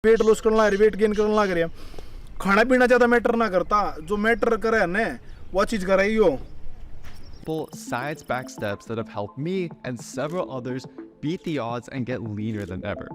Weight loss करना है, weight gain करना लग रहा है, खाना पीना ज्यादा मैटर ना करता, जो मैटर करे ने वो चीज कराई हो। Science-backed steps that have helped me and several others beat the odds and get leaner than ever.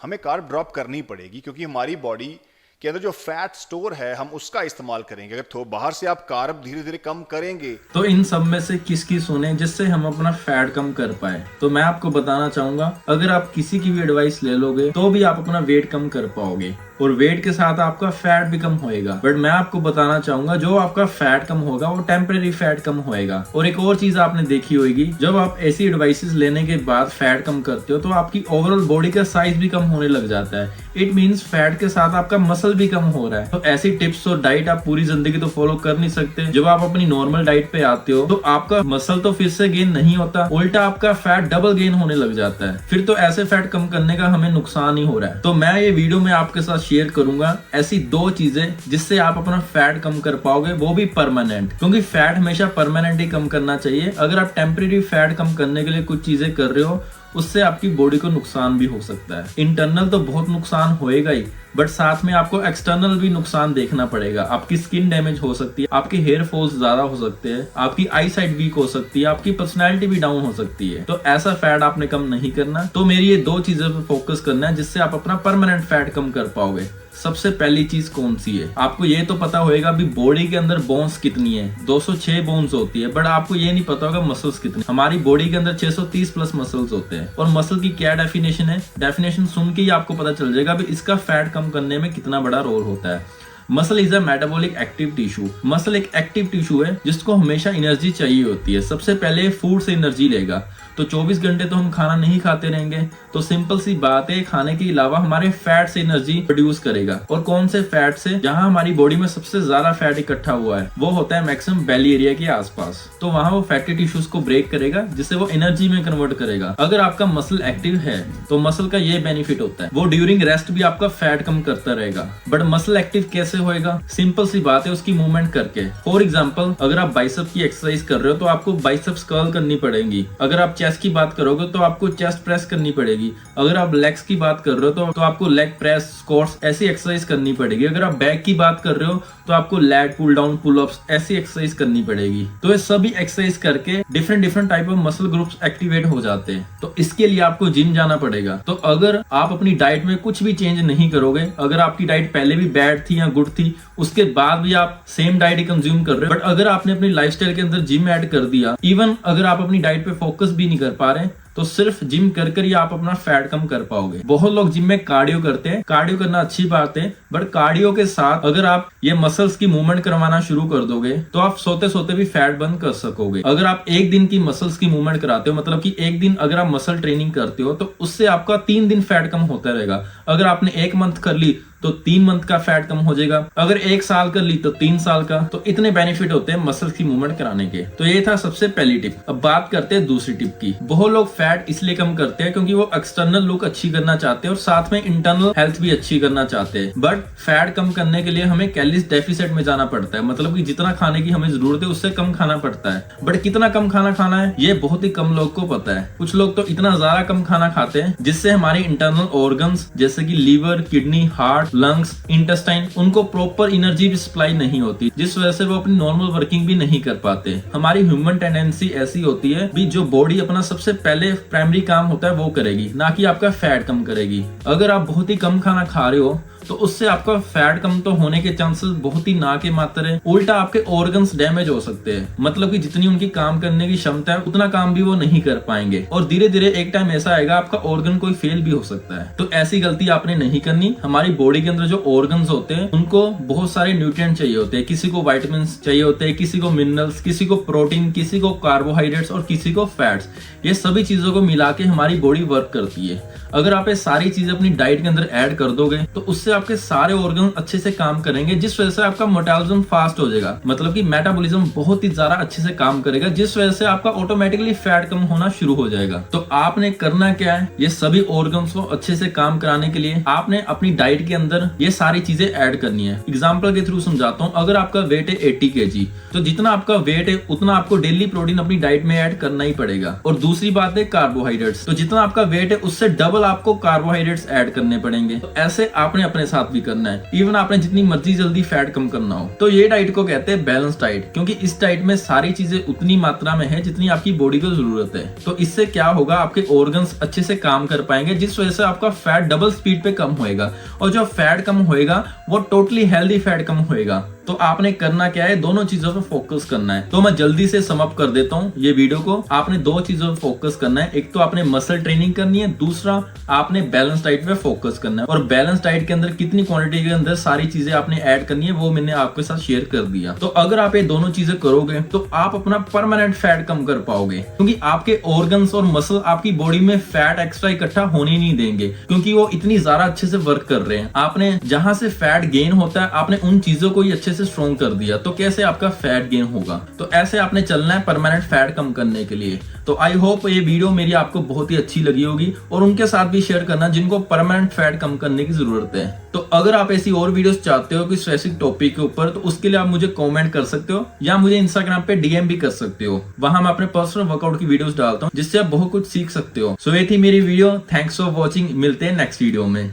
हमें कार्ब ड्रॉप करनी पड़ेगी क्योंकि हमारी बॉडी के अंदर जो फैट स्टोर है हम उसका इस्तेमाल करेंगे। अगर तो बाहर से आप कार्ब धीरे धीरे कम करेंगे तो इन सब में से किसकी सुने जिससे हम अपना फैट कम कर पाए। तो मैं आपको बताना चाहूंगा, अगर आप किसी की भी एडवाइस ले लोगे तो भी आप अपना वेट कम कर पाओगे और वेट के साथ आपका फैट भी कम होएगा। बट मैं आपको बताना चाहूंगा, जो आपका फैट कम होगा वो टेम्परेरी फैट कम होएगा। और एक और चीज आपने देखी होगी, जब आप ऐसी एडवाइसेस लेने के बाद फैट कम करते हो तो आपकी ओवरऑल बॉडी का साइज भी कम होने लग जाता है। इट मीन्स फैट के साथ आपका मसल भी कम हो रहा है। तो ऐसी टिप्स और डाइट आप पूरी जिंदगी तो फॉलो कर नहीं सकते। जब आप अपनी नॉर्मल डाइट पे आते हो तो आपका मसल तो फिर से गेन नहीं होता, उल्टा आपका फैट डबल गेन होने लग जाता है। फिर तो ऐसे फैट कम करने का हमें नुकसान ही हो रहा है। तो मैं ये वीडियो में आपके साथ शेयर करूंगा ऐसी 2 चीजें जिससे आप अपना फैट कम कर पाओगे, वो भी परमानेंट। क्योंकि फैट हमेशा परमानेंट ही कम करना चाहिए। अगर आप टेम्परेरी फैट कम करने के लिए कुछ चीजें कर रहे हो, उससे आपकी बॉडी को नुकसान भी हो सकता है। इंटरनल तो बहुत नुकसान होएगा ही, बट साथ में आपको एक्सटर्नल भी नुकसान देखना पड़ेगा। आपकी स्किन डैमेज हो सकती है, आपके हेयर फॉल्स ज्यादा हो सकते हैं, आपकी आई साइट वीक हो सकती है, आपकी पर्सनैलिटी भी डाउन हो सकती है। तो ऐसा फैट आपने कम नहीं करना। तो मेरी ये 2 चीजों पे फोकस करना है जिससे आप अपना परमानेंट फैट कम कर पाओगे। सबसे पहली चीज कौन सी है? आपको ये तो पता होगा भी बॉडी के अंदर बोन्स कितनी है। 206 बोन्स होती है, बट आपको ये नहीं पता होगा मसल्स कितनी। हमारी बॉडी के अंदर 630 प्लस मसल्स होते हैं। और मसल की क्या डेफिनेशन है? डेफिनेशन सुन के ही आपको पता चल जाएगा भी इसका फैट कम करने में कितना बड़ा रोल होता है। Muscle is a metabolic active tissue. Muscle एक एक्टिव टिश्यू है जिसको हमेशा एनर्जी चाहिए होती है। सबसे पहले फूड से एनर्जी लेगा। तो 24 घंटे तो हम खाना नहीं खाते रहेंगे, तो सिंपल सी बात है, खाने के अलावा हमारे फैट से एनर्जी प्रोड्यूस करेगा। और कौन से फैट से? जहां हमारी बॉडी में सबसे ज्यादा फैट इकट्ठा हुआ है वो होता है मैक्सिमम बेली एरिया के आसपास। तो वहां वो फैटी टिश्यूज को ब्रेक करेगा जिससे वो एनर्जी में कन्वर्ट करेगा। अगर आपका मसल एक्टिव है तो मसल का ये बेनिफिट होता है, वो ड्यूरिंग रेस्ट भी आपका फैट कम करता रहेगा। बट मसल एक्टिव कैसे होएगा? सिंपल सी बात है, उसकी मूवमेंट करके। फॉर एग्जाम्पल, अगर आप बाइसेप की एक्सरसाइज कर रहे हो तो आपको बाइसेप्स कर्ल करनी पड़ेगी। अगर आप चेस्ट की बात करोगे तो आपको चेस्ट प्रेस करनी पड़ेगी। अगर आप लेग्स की बात कर रहे हो तो आपको लेग प्रेस, स्क्वाट्स ऐसी एक्सरसाइज करनी पड़ेगी। अगर आप बैक की बात कर रहे हो तो आपको lat pull down, pull ups ऐसी एक्सरसाइज करनी पड़ेगी। तो ये सभी एक्सरसाइज करके different type of muscle groups activate हो जाते हैं। तो इसके लिए आपको जिम जाना पड़ेगा। तो अगर आप अपनी डाइट में कुछ भी चेंज नहीं करोगे, अगर आपकी डाइट पहले भी बैड थी या गुड थी, उसके बाद भी आप सेम डाइट ही कंज्यूम कर रहे हो, बट अगर आपने अपनी लाइफस्टाइल के अंदर जिम ऐड कर दिया, इवन अगर आप अपनी डाइट पे फोकस भी नहीं कर पा रहे, तो सिर्फ जिम कर ही आप अपना फैट कम कर पाओगे। बहुत लोग जिम में कार्डियो करते हैं। कार्डियो करना अच्छी बात है, बट कार्डियो के साथ अगर आप ये मसल्स की मूवमेंट करवाना शुरू कर दोगे तो आप सोते सोते भी फैट बर्न कर सकोगे। अगर आप एक दिन की मसल्स की मूवमेंट कराते हो, मतलब कि एक दिन अगर आप मसल ट्रेनिंग करते हो, तो उससे आपका 3 दिन फैट कम होता रहेगा। अगर आपने 1 मंथ कर ली तो 3 मंथ का फैट कम हो जाएगा। अगर 1 साल कर ली तो 3 साल का। तो इतने बेनिफिट होते हैं मसल्स की मूवमेंट कराने के। तो ये था सबसे पहली टिप। अब बात करते हैं दूसरी टिप की। बहुत लोग फैट इसलिए कम करते हैं क्योंकि वो एक्सटर्नल लुक अच्छी करना चाहते हैं और साथ में इंटरनल हेल्थ भी अच्छी करना चाहते हैं। बट फैट कम करने के लिए हमें कैलोरीज डेफिसिट में जाना पड़ता है, मतलब कि जितना खाने की हमें जरूरत है उससे कम खाना पड़ता है। बट कितना कम खाना खाना है ये बहुत ही कम लोग को पता है। कुछ लोग तो इतना ज्यादा कम खाना खाते हैं जिससे हमारी इंटरनल ऑर्गन्स जैसे कि liver, kidney, heart, lungs, intestine, उनको प्रॉपर एनर्जी भी सप्लाई नहीं होती, जिस वजह से वो अपनी नॉर्मल वर्किंग भी नहीं कर पाते। हमारी ह्यूमन टेंडेंसी ऐसी होती है भी जो बॉडी अपना सबसे पहले प्राइमरी काम होता है वो करेगी, ना कि आपका फैट कम करेगी। अगर आप बहुत ही कम खाना खा रहे हो तो उससे आपका फैट कम तो होने के चांसेस बहुत ही ना के मात्र है, उल्टा आपके ऑर्गन्स डैमेज हो सकते हैं। मतलब कि जितनी उनकी काम करने की क्षमता है उतना काम भी वो नहीं कर पाएंगे और धीरे धीरे एक टाइम ऐसा आएगा आपका ऑर्गन कोई फेल भी हो सकता है। तो ऐसी गलती आपने नहीं करनी। हमारी बॉडी के अंदर जो ऑर्गन्स होते हैं उनको बहुत सारे न्यूट्रिएंट चाहिए होते हैं। किसी को विटामिन चाहिए होते हैं, किसी को मिनरल्स, किसी को प्रोटीन, किसी को कार्बोहाइड्रेट्स और किसी को फैट्स। ये सभी चीजों को मिला के हमारी बॉडी वर्क करती है। अगर आप ये सारी चीजें अपनी डाइट के अंदर ऐड कर दोगे तो उससे आपके सारे ऑर्गन अच्छे से काम करेंगे, जिस वजह से आपका मेटाबॉलिज्म फास्ट हो जाएगा, मतलब कि मेटाबॉलिज्म बहुत ही ज्यादा अच्छे से काम करेगा, जिस वजह से आपका ऑटोमेटिकली फैट कम होना शुरू हो जाएगा। तो आपने करना क्या है, ये सभी ऑर्गन्स को अच्छे से काम कराने के लिए आपने अपनी डाइट के अंदर ये सारी चीजें ऐड करनी है। एग्जांपल के थ्रू समझाता हूँ। अगर आपका वेट है 80 kg, तो जितना आपका वेट है उतना आपको डेली प्रोटीन अपनी डाइट में ऐड करना ही पड़ेगा। और दूसरी बात है कार्बोहाइड्रेट्स, तो जितना आपका वेट है उससे डबल आपको कार्बोहाइड्रेट्स ऐड करने पड़ेंगे। तो ऐसे आपने अपने साथ भी करना है, इवन आपने जितनी मर्जी जल्दी फैट कम करना हो। तो ये डाइट को कहते हैं बैलेंस डाइट, क्योंकि इस डाइट में सारी चीजें उतनी मात्रा में है जितनी आपकी बॉडी को जरूरत है। तो इससे क्या होगा, आपके ऑर्गन्स अच्छे से काम कर पाएंगे, जिस वजह से आपका फैट डबल स्पीड पे कम होएगा। और जो फैट कम होएगा वो टोटली हेल्दी फैट कम होएगा। तो आपने करना क्या है, दोनों चीजों पे फोकस करना है। तो मैं जल्दी से सम अप कर देता हूँ ये वीडियो को। आपने दो चीजों पे फोकस करना है, एक तो आपने मसल ट्रेनिंग करनी है, दूसरा आपने बैलेंस डाइट पे फोकस करना है। और बैलेंस डाइट के अंदर कितनी क्वांटिटी के अंदर सारी चीजें आपने ऐड करनी है वो मैंने आपके साथ शेयर कर दिया। तो अगर आप ये दोनों चीजें करोगे तो आप अपना परमानेंट फैट कम कर पाओगे, क्योंकि आपके ऑर्गन्स और मसल आपकी बॉडी में फैट एक्स्ट्रा इकट्ठा होने नहीं देंगे, क्योंकि वो इतनी ज्यादा अच्छे से वर्क कर रहे हैं। आपने जहां से फैट गेन होता है आपने उन चीजों को ही अच्छे से स्ट्रॉन्ग कर दिया, तो कैसे आपका फैट गेन होगा। तो ऐसे आपने चलना है परमानेंट फैट कम करने के लिए। तो आई होप ये वीडियो मेरी आपको बहुत ही अच्छी लगी होगी, और उनके साथ भी शेयर करना जिनको परमानेंट फैट कम करने की जरूरत है। तो अगर आप ऐसी और वीडियोस चाहते हो किसी स्पेसिफिक टॉपिक के ऊपर, तो उसके लिए आप मुझे कमेंट कर सकते हो या मुझे इंस्टाग्राम पे डीएम भी कर सकते हो। वहां मैं अपने पर्सनल वर्कआउट की वीडियोस डालता हूँ, जिससे आप बहुत कुछ सीख सकते हो। सो ये थी मेरी वीडियो। Thanks for watching. मिलते हैं नेक्स्ट वीडियो में।